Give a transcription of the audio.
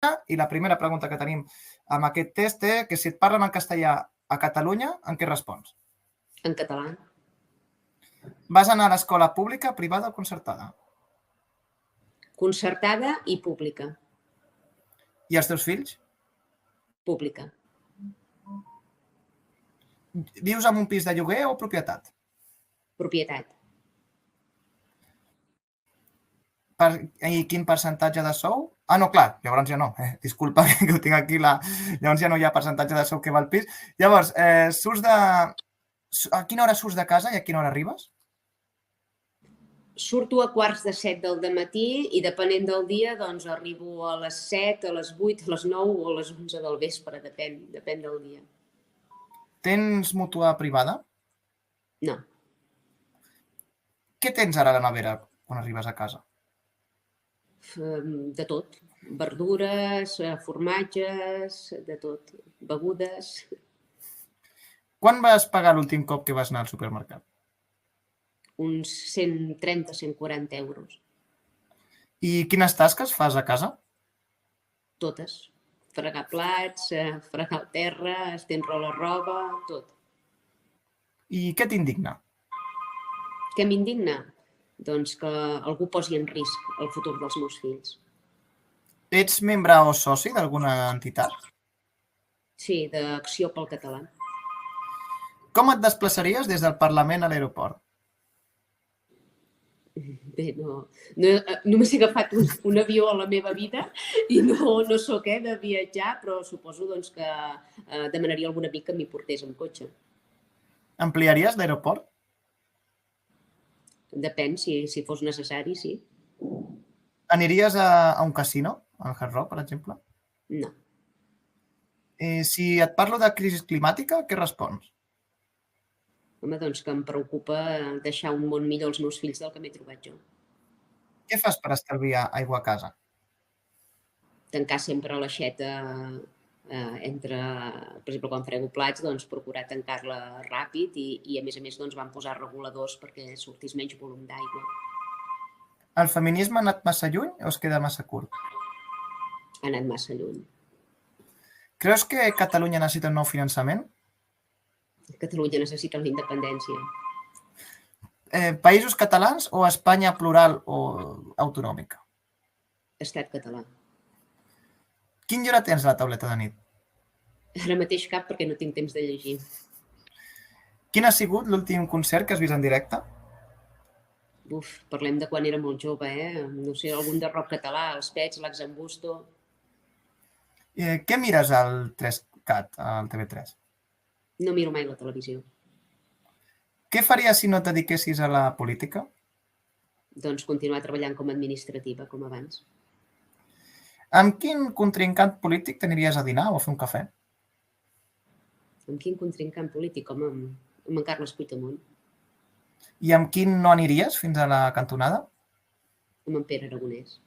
I la primera pregunta que tenim amb aquest test és que si et parlen en castellà a Catalunya, en què respons? En català. Vas anar a l'escola pública, privada o concertada? Concertada i pública. I els teus fills? Pública. Vius en un pis de lloguer o propietat? Propietat. I quin percentatge de sou? Ah, no, clar, llavors ja no. Disculpa, que ho tinc aquí. Llavors ja no hi ha percentatge de sou que va al pis. Llavors, a quina hora surts de casa i a quina hora arribes? Surto a 6:45 del dematí i depenent del dia doncs arribo a les 7, a les 8, a les 9 o a les 11 del vespre, depèn del dia. Tens mútua privada? No. Què tens ara a la nevera quan arribes a casa? De tot. Verdures, formatges, de tot. Begudes. Quan vas pagar l'últim cop que vas anar al supermercat? Uns 130, 140 euros. I quines tasques fas a casa? Totes. Fregar plats, fregar el terra, estendre la roba, tot. I què t'indigna? Què m'indigna? Doncs que algú posi en risc el futur dels meus fills. Ets membre o soci d'alguna entitat? Sí, d'Acció pel Català. Com et desplaçaries des del Parlament a l'aeroport? Bé, només he agafat un avió a la meva vida i no sóc de viatjar, però suposo doncs, que demanaria a algun amic que m'hi portés amb cotxe. Ampliaries l'aeroport? Depèn, si fos necessari, sí. Aniries a un casino, al Hard Rock, per exemple? No. Si et parlo de crisi climàtica, què respons? Home, doncs que em preocupa deixar un món millor als meus fills del que m'he trobat jo. Què fas per estalviar aigua a casa? Tancar sempre l'aixeta entre, per exemple, quan frego plats, doncs procurar tancar-la ràpid i a més doncs van posar reguladors perquè sortís menys volum d'aigua. El feminisme ha anat massa lluny o es queda massa curt? Ha anat massa lluny. Creus que Catalunya necessita un nou finançament? Catalunya necessita la independència. Països catalans o Espanya plural o autonòmica? Estat català. Quin llibre tens a la tauleta de nit? Ara mateix cap perquè no tinc temps de llegir. Quin ha sigut l'últim concert que has vist en directe? Parlem de quan era molt jove, No sé, algun de rock català, els Pets, l'Axambusto. Què mires al 3CAT, al TV3? No miro mai la televisió. Què faries si no et dediquessis a la política? Doncs continuar treballant com a administrativa, com abans. Amb quin contrincant polític t'aniries a dinar o a fer un cafè? Amb quin contrincant polític? Home, amb en Carles Puigdemont. I amb quin no aniries fins a la cantonada? Amb en Pere Aragonès.